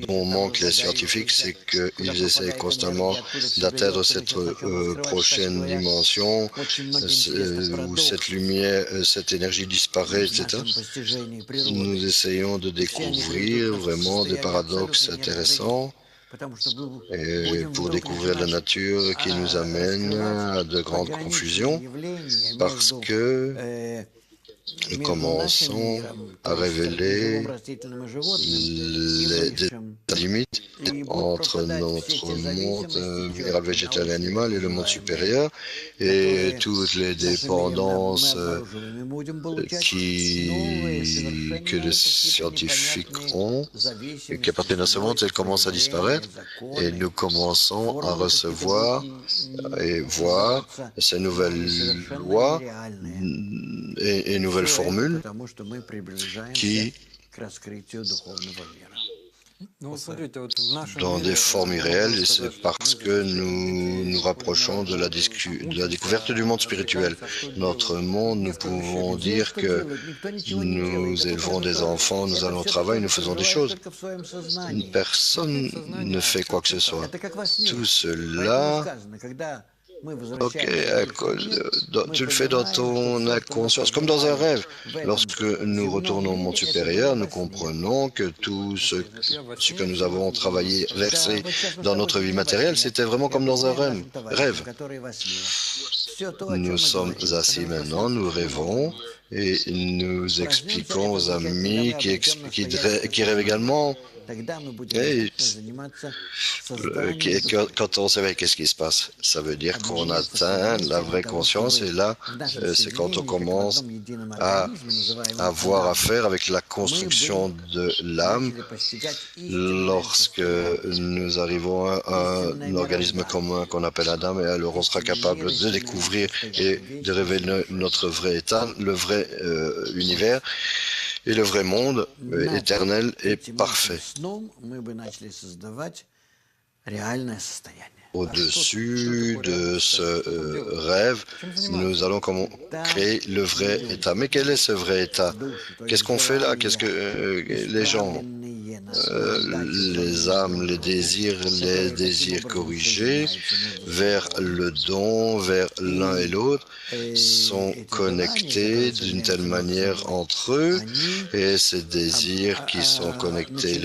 Dont manquent les scientifiques, c'est qu'ils essaient constamment d'atteindre cette prochaine dimension où cette lumière, cette énergie disparaît, etc. Nous essayons de découvrir vraiment des paradoxes intéressants et pour découvrir la nature qui nous amène à de grandes confusions, parce que nous commençons à révéler les limites entre notre monde minéral, végétal et animal et le monde supérieur, et toutes les dépendances que les scientifiques ont et qui appartiennent à ce monde, elles commencent à disparaître, et nous commençons à recevoir et voir ces nouvelles lois et nouvelles formules qui, dans des formes irréelles, et c'est parce que nous nous rapprochons de la découverte du monde spirituel. Notre monde, nous pouvons dire que nous élevons des enfants, nous allons au travail, nous faisons des choses. Personne ne fait quoi que ce soit. Tout cela... Ok, tu le fais dans ton inconscience, comme dans un rêve. Lorsque nous retournons au monde supérieur, nous comprenons que tout ce que nous avons travaillé, versé dans notre vie matérielle, c'était vraiment comme dans un rêve. Nous sommes assis maintenant, nous rêvons, et nous expliquons aux amis qui rêvent également. Et quand on s'éveille, qu'est-ce qui se passe? Ça veut dire qu'on atteint la vraie conscience, et là, c'est quand on commence à avoir affaire avec la construction de l'âme. Lorsque nous arrivons à un organisme commun qu'on appelle Adam, et alors on sera capable de découvrir et de révéler notre vrai état, le vrai univers, et le vrai monde éternel et parfait. au-dessus de ce rêve, nous allons créer le vrai état. Mais quel est ce vrai état? Qu'est-ce qu'on fait là? Qu'est-ce que les gens, les âmes, les désirs corrigés vers le don, vers l'un et l'autre, sont connectés d'une telle manière entre eux, et ces désirs qui sont connectés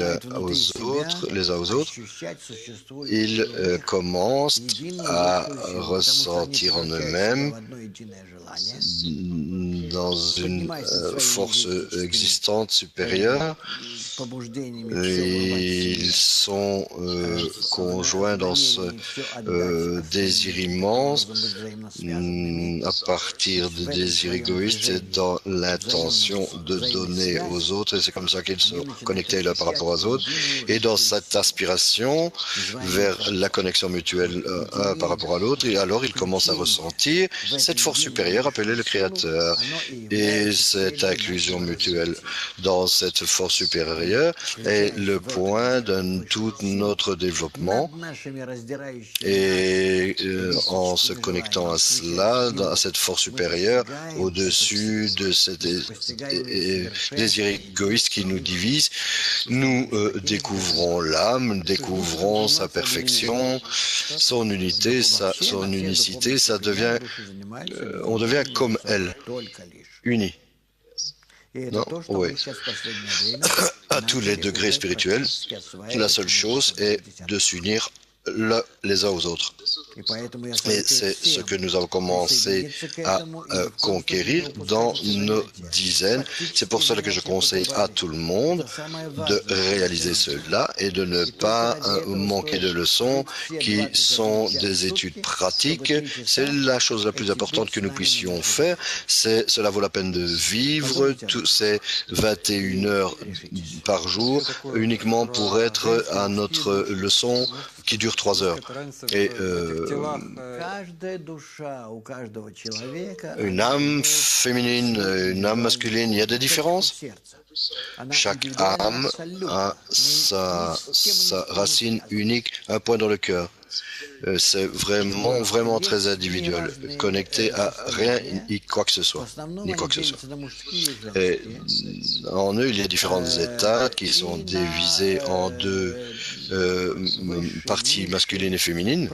les uns aux autres, ils commencent à ressentir en eux-mêmes dans une force existante supérieure. Ils sont conjoints dans ce désir immense à partir de désirs égoïstes et dans l'intention de donner aux autres. Et c'est comme ça qu'ils sont connectés l'un par rapport aux autres. Et dans cette aspiration vers la connexion mutuelle un par rapport à l'autre, et alors ils commencent à ressentir cette force supérieure appelée le Créateur. Et cette inclusion mutuelle dans cette force supérieure est le point de tout notre développement. Et en se connectant à cela, à cette force supérieure, au-dessus de ce désir égoïste qui nous divise, nous découvrons l'âme, découvrons sa perfection, son unité, son unicité, ça devient, on devient comme elle, unis. Non, oui. À tous les degrés spirituels, la seule chose est de s'unir les uns aux autres. Et c'est ce que nous avons commencé à conquérir dans nos dizaines. C'est pour cela que je conseille à tout le monde de réaliser cela et de ne pas manquer de leçons qui sont des études pratiques. C'est la chose la plus importante que nous puissions faire. Cela vaut la peine de vivre tous ces 21 heures par jour uniquement pour être à notre leçon qui dure 3 heures. Et une âme féminine, une âme masculine, il y a des différences. Chaque âme a sa racine unique, un point dans le cœur. C'est vraiment très individuel, connecté à rien ni quoi que ce soit. Et en eux, il y a différents états qui sont divisés en deux parties masculines et féminines.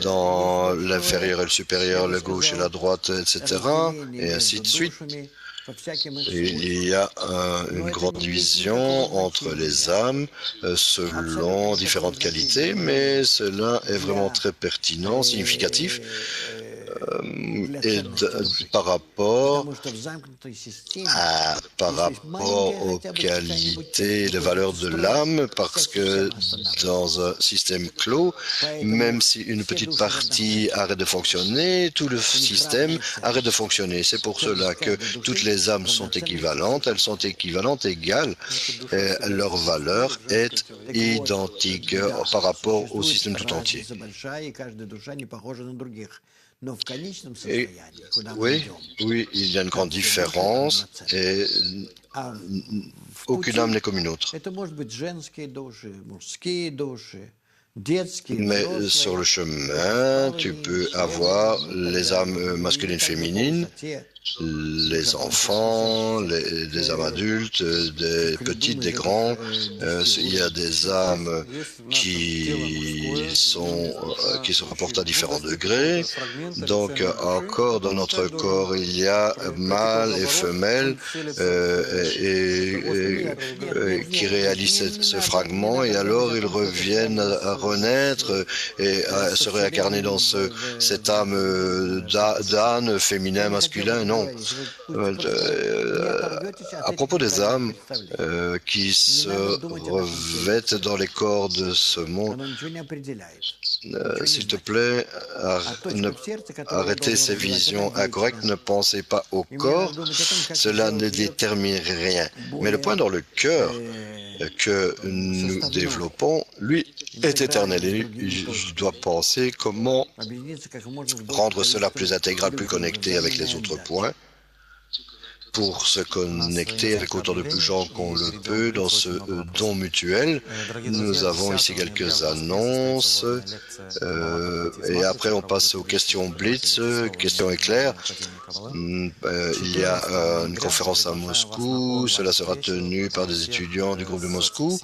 Dans l'inférieur et le supérieur, le gauche et la droite, etc. Et ainsi de suite. Il y a une grande division entre les âmes selon différentes qualités, mais cela est vraiment très pertinent, significatif. Et par rapport aux qualités et les valeurs de l'âme, parce que dans un système clos, même si une petite partie arrête de fonctionner, tout le système arrête de fonctionner. C'est pour cela que toutes les âmes sont équivalentes, elles sont équivalentes, égales, et leur valeur est identique par rapport au système tout entier. Et, oui, il y a une grande différence et aucune âme n'est comme une autre. Mais sur le chemin, tu peux avoir les âmes masculines et féminines, les enfants, des âmes adultes, des petites, des grands. Il y a des âmes qui se rapportent à différents degrés. Donc, encore dans notre corps, il y a mâle et femelle qui réalisent ce fragment et alors ils reviennent à renaître et à se réincarner dans cette âme d'âne féminin, masculin. Non. À propos des âmes qui se revêtent dans les corps de ce monde, s'il te plaît, arrêtez ces visions incorrectes, ne pensez pas au corps, cela ne détermine rien. Mais le point dans le cœur que nous développons, lui, est éternel. Et je dois penser comment rendre cela plus intégral, plus connecté avec les autres points. pour se connecter avec autant de plus gens qu'on le peut dans ce don mutuel. Nous avons ici quelques annonces et après on passe aux questions Blitz, questions éclairs. Il y a une conférence à Moscou, cela sera tenu par des étudiants du groupe de Moscou.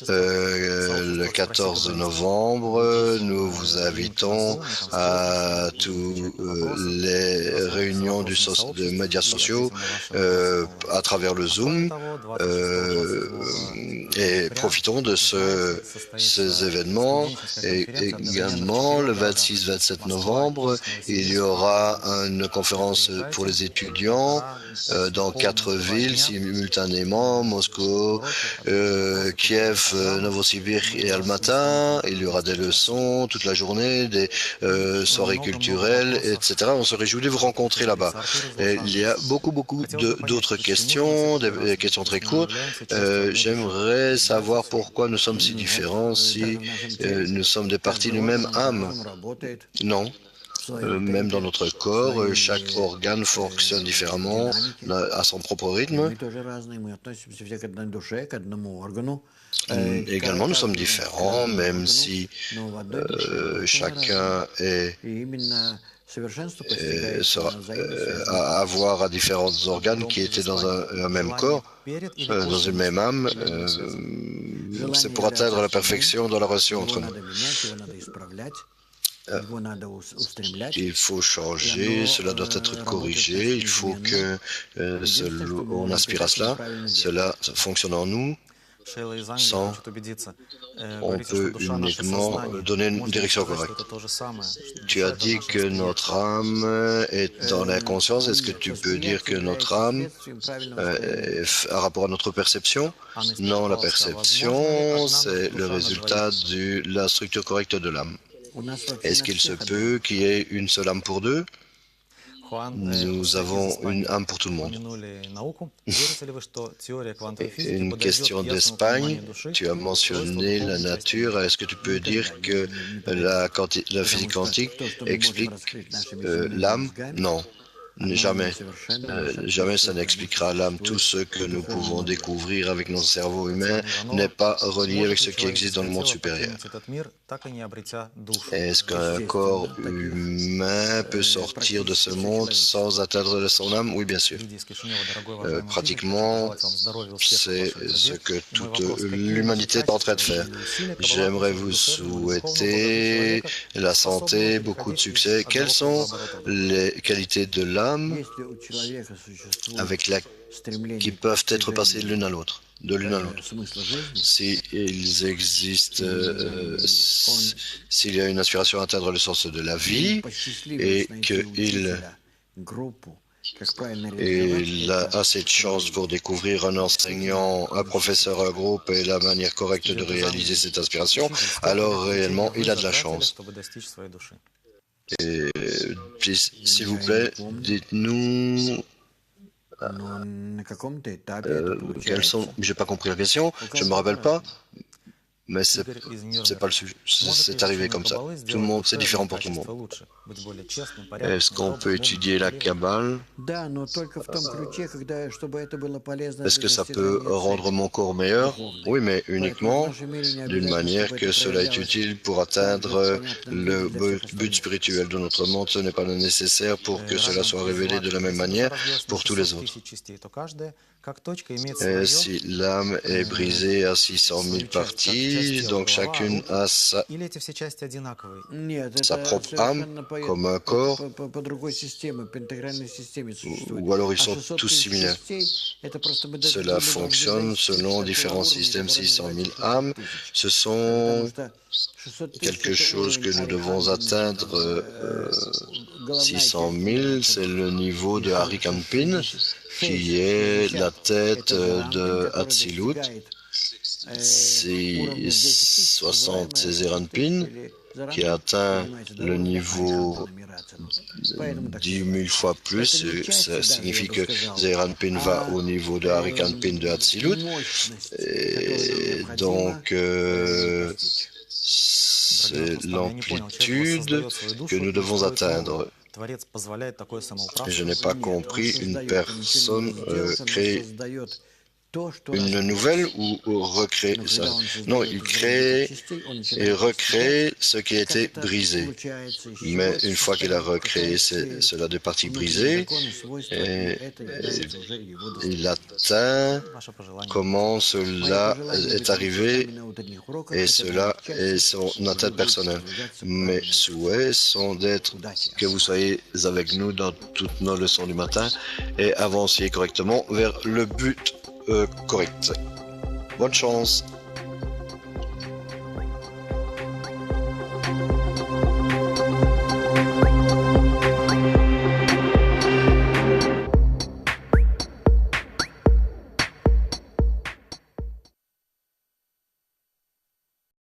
Le 14 novembre, nous vous invitons à tous les réunions de médias sociaux à travers le Zoom et profitons de ces événements. Et également, le 26-27 novembre, il y aura une conférence pour les étudiants dans 4 villes simultanément, Moscou, Kiev, Novosibirsk et Almaty. Il y aura des leçons toute la journée, des soirées culturelles, etc. On se réjouit de vous rencontrer là-bas. Il y a beaucoup d'autres questions, des questions très courtes. J'aimerais savoir pourquoi nous sommes si différents, si nous sommes des parties du même âme. Non. Même dans notre corps, chaque organe fonctionne différemment, à son propre rythme. Également, nous sommes différents, même si chacun à avoir à différents organes qui étaient dans un même corps, dans une même âme. C'est pour atteindre la perfection dans la relation entre nous. Il faut changer, cela doit être corrigé, il faut qu'on aspire à cela, cela fonctionne en nous. Sans, on peut uniquement donner une direction correcte. Tu as dit que notre âme est dans l'inconscience. Est-ce que tu peux dire que notre âme a rapport à notre perception? Non, la perception, c'est le résultat de la structure correcte de l'âme. Est-ce qu'il se peut qu'il y ait une seule âme pour deux? Nous avons une âme pour tout le monde. Une question d'Espagne. Tu as mentionné la nature. Est-ce que tu peux dire que la physique quantique explique l'âme? Non. Jamais. Jamais ça n'expliquera l'âme. Tout ce que nous pouvons découvrir avec notre cerveau humain n'est pas relié avec ce qui existe dans le monde supérieur. Est-ce qu'un corps humain peut sortir de ce monde sans atteindre son âme? Oui, bien sûr. Pratiquement, c'est ce que toute l'humanité est en train de faire. J'aimerais vous souhaiter la santé, beaucoup de succès. Quelles sont les qualités de l'âme qui peuvent être passées l'une à l'autre, de l'une à l'autre? S'ils existent, s'il y a une aspiration à atteindre le sens de la vie et qu'il a assez de chance pour découvrir un enseignant, un professeur, un groupe et la manière correcte de réaliser cette aspiration, alors réellement il a de la chance. Et s'il vous plaît, dites-nous quels sont. J'ai pas compris la question. Je me rappelle pas. Mais c'est pas le sujet. C'est arrivé comme ça. Tout le monde, c'est différent pour tout le monde. Est-ce qu'on peut étudier la Kabbale? Est-ce que ça peut rendre mon corps meilleur? Oui, mais uniquement d'une manière que cela est utile pour atteindre le but spirituel de notre monde. Ce n'est pas nécessaire pour que cela soit révélé de la même manière pour tous les autres. Si l'âme est brisée à 600 000 parties, donc chacune a sa propre âme, comme un corps, ou alors ils sont tous similaires. Cela fonctionne selon différents systèmes. 600 000 âmes, ce sont quelque chose que nous devons atteindre. 600 000, c'est le niveau de Harikampin, qui est la tête de Hatzilut. C'est 60 Zeranpin, qui atteint le niveau 10 000 fois plus. Ça signifie que Zeranpin va au niveau de Harikampin de Hatzilut. Et donc, c'est l'amplitude que nous devons atteindre. Творец позволяет такое самоуправство? Je n'ai pas Нет, compris, он une создает, personne он сделал, crée создает то, что une nouvelle ou recrée но ça? когда он Non, создает il из crée частей, он et начинает recrée ce qui a как été это brisé. получается, из чего Mais это une fois qu'il a состоит, recréé какая cela de parties внутренние brisées, законы, свойства, и et это является уже его il достоинством. atteint Ваше пожелание. comment Мои cela пожелания est быть arrivé учителями на утренних уроках, et хотя бы cela отчасти est son вы atteinte будете personnelle. продвигаться Mes правильным путем. souhaits sont d'être Удачи! que vous soyez avec nous dans toutes nos leçons du matin et avanciez correctement vers le but correct. Bonne chance!